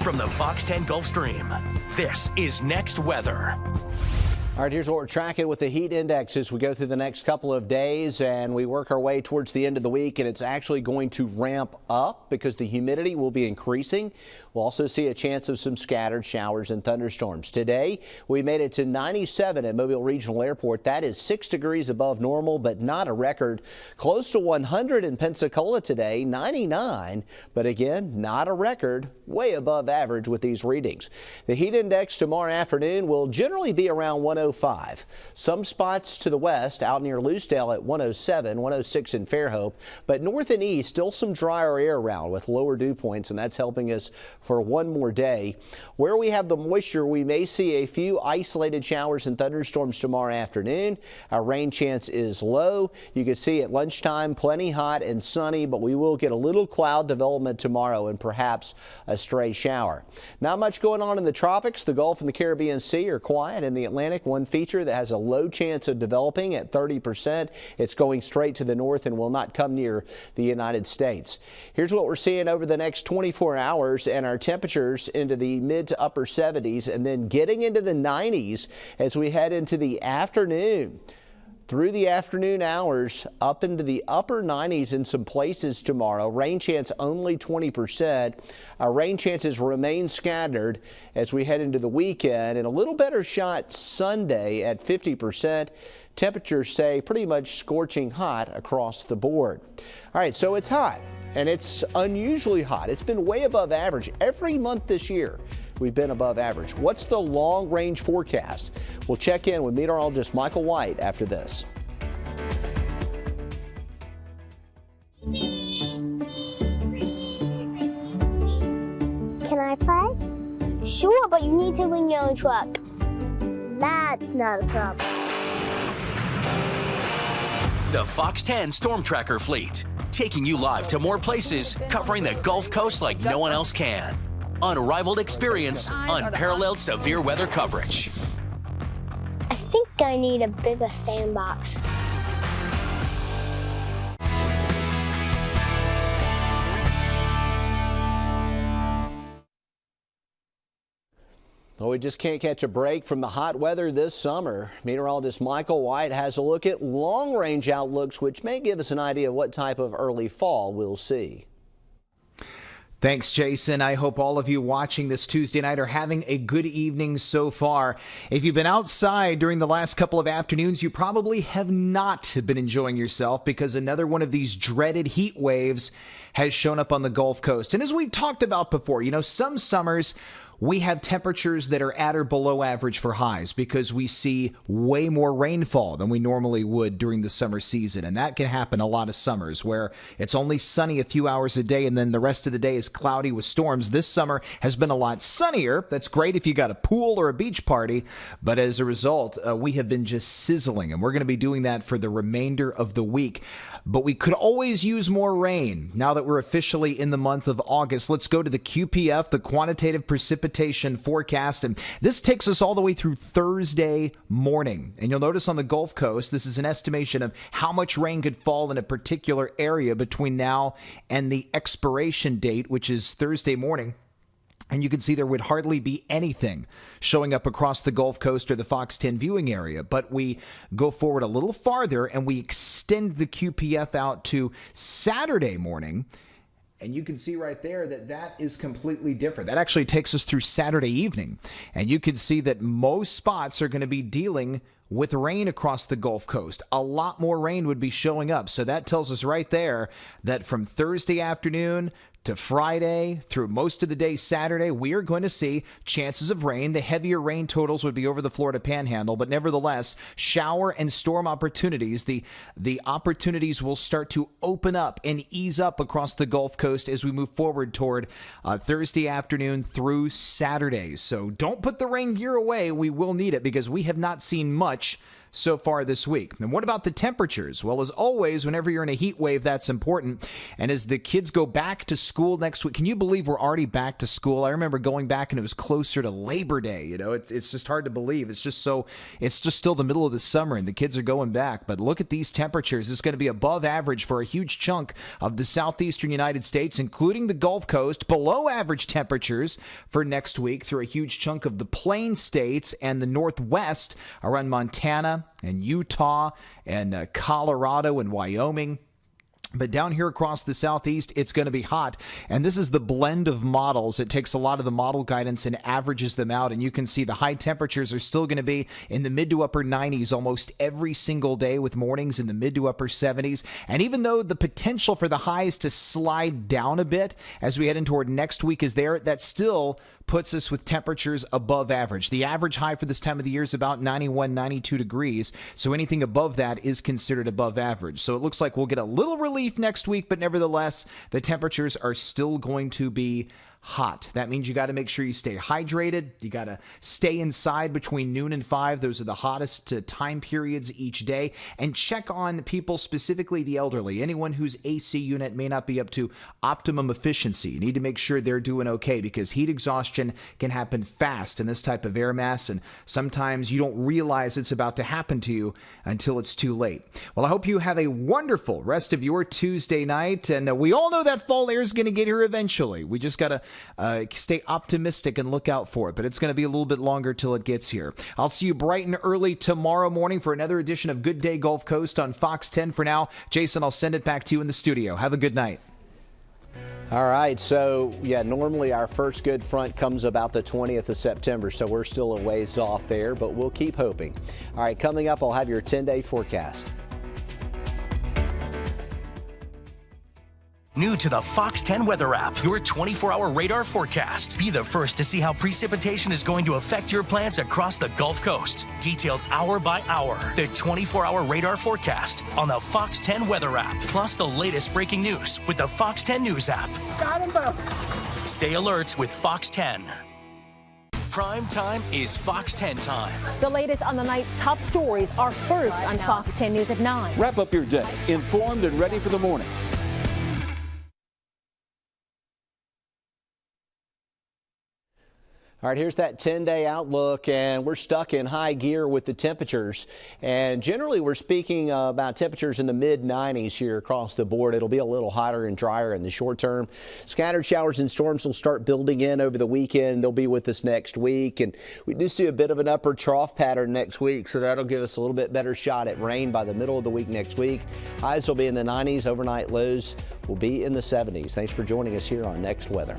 From the FOX10 Gulf Stream, this is Next Weather. All right, here's what we're tracking with the heat index as we go through the next couple of days and we work our way towards the end of the week, and it's actually going to ramp up because the humidity will be increasing. We'll also see a chance of some scattered showers and thunderstorms. Today, we made it to 97 at Mobile Regional Airport. That is 6 degrees above normal, but not a record. Close to 100 in Pensacola today, 99, but again, not a record, way above average with these readings. The heat index tomorrow afternoon will generally be around 105. Some spots to the west out near Lucedale at 107, 106 in Fairhope, but north and east still some drier air around with lower dew points, and that's helping us for one more day. Where we have the moisture, we may see a few isolated showers and thunderstorms tomorrow afternoon. Our rain chance is low. You can see at lunchtime plenty hot and sunny, but we will get a little cloud development tomorrow and perhaps a stray shower. Not much going on in the tropics. The Gulf and the Caribbean Sea are quiet. In the Atlantic, one feature that has a low chance of developing at 30%. It's going straight to the north and will not come near the United States. Here's what we're seeing over the next 24 hours, and our temperatures into the mid to upper 70s and then getting into the 90s as we head into the afternoon. Through the afternoon hours, up into the upper 90s in some places tomorrow. Rain chance only 20%. Our rain chances remain scattered as we head into the weekend, and a little better shot Sunday at 50%. Temperatures stay pretty much scorching hot across the board. All right, so it's hot, and it's unusually hot. It's been way above average every month this year. We've been above average. What's the long-range forecast? We'll check in with meteorologist Michael White after this. Can I play? Sure, but you need to bring your own truck. That's not a problem. The FOX10 Storm Tracker fleet, taking you live to more places, covering the Gulf Coast like no one else can. Unrivaled experience, unparalleled severe weather coverage. I think I need a bigger sandbox. Well, we just can't catch a break from the hot weather this summer. Meteorologist Michael White has a look at long-range outlooks, which may give us an idea of what type of early fall we'll see. Thanks, Jason. I hope all of you watching this Tuesday night are having a good evening so far. If you've been outside during the last couple of afternoons, you probably have not been enjoying yourself because another one of these dreaded heat waves has shown up on the Gulf Coast. And as we've talked about before, some summers we have temperatures that are at or below average for highs because we see way more rainfall than we normally would during the summer season. And that can happen a lot of summers where it's only sunny a few hours a day and then the rest of the day is cloudy with storms. This summer has been a lot sunnier. That's great if you got a pool or a beach party. But as a result, we have been just sizzling, and we're going to be doing that for the remainder of the week. But we could always use more rain now that we're officially in the month of August. Let's go to the QPF, the quantitative precipitation forecast. And this takes us all the way through Thursday morning. And you'll notice on the Gulf Coast, this is an estimation of how much rain could fall in a particular area between now and the expiration date, which is Thursday morning. And you can see there would hardly be anything showing up across the Gulf Coast or the FOX10 viewing area. But we go forward a little farther and we extend the QPF out to Saturday morning. And you can see right there that that is completely different. That actually takes us through Saturday evening. And you can see that most spots are going to be dealing with rain across the Gulf Coast. A lot more rain would be showing up. So that tells us right there that from Thursday afternoon to Friday through most of the day Saturday, we are going to see chances of rain. The heavier rain totals would be over the Florida Panhandle, but nevertheless, shower and storm opportunities. The opportunities will start to open up and ease up across the Gulf Coast as we move forward toward Thursday afternoon through Saturday. So don't put the rain gear away. We will need it because we have not seen much so far this week. And what about the temperatures? Well, as always, whenever you're in a heat wave, that's important. And as the kids go back to school next week, can you believe we're already back to school? I remember going back and it was closer to Labor Day. You know, it's just hard to believe. It's just still the middle of the summer and the kids are going back. But look at these temperatures. It's going to be above average for a huge chunk of the southeastern United States, including the Gulf Coast, below average temperatures for next week through a huge chunk of the Plain States and the Northwest around Montana and Utah and Colorado and Wyoming. But down here across the southeast, it's going to be hot. And this is the blend of models. It takes a lot of the model guidance and averages them out. And you can see the high temperatures are still going to be in the mid to upper 90s almost every single day, with mornings in the mid to upper 70s. And even though the potential for the highs to slide down a bit as we head in toward next week is there, that still puts us with temperatures above average. The average high for this time of the year is about 91, 92 degrees. So anything above that is considered above average. So it looks like we'll get a little relief next week, but nevertheless, the temperatures are still going to be hot. That means you got to make sure you stay hydrated. You got to stay inside between noon and 5. Those are the hottest time periods each day. And check on people, specifically the elderly. Anyone whose AC unit may not be up to optimum efficiency. You need to make sure they're doing okay, because heat exhaustion can happen fast in this type of air mass, and sometimes you don't realize it's about to happen to you until it's too late. Well, I hope you have a wonderful rest of your Tuesday night, and we all know that fall air is going to get here eventually. We just got to stay optimistic and look out for it, but it's going to be a little bit longer till it gets here. I'll see you bright and early tomorrow morning for another edition of Good Day Gulf Coast on Fox 10. For now, Jason, I'll send it back to you in the studio. Have a good night. All right, so yeah, normally our first good front comes about the 20th of September, so we're still a ways off there, but we'll keep hoping. All right, coming up, I'll have your 10-day forecast. New to the Fox 10 weather app, your 24-hour radar forecast. Be the first to see how precipitation is going to affect your plants across the Gulf Coast. Detailed hour by hour, the 24-hour radar forecast on the Fox 10 weather app. Plus the latest breaking news with the Fox 10 News app. Got him, bro. Stay alert with Fox 10. Prime time is Fox 10 time. The latest on the night's top stories are first on Fox 10 News at 9. Wrap up your day, informed and ready for the morning. All right, here's that 10-day outlook, and we're stuck in high gear with the temperatures. And generally, we're speaking about temperatures in the mid-90s here across the board. It'll be a little hotter and drier in the short term. Scattered showers and storms will start building in over the weekend. They'll be with us next week, and we do see a bit of an upper trough pattern next week, so that'll give us a little bit better shot at rain by the middle of the week next week. Highs will be in the 90s. Overnight lows will be in the 70s. Thanks for joining us here on Next Weather.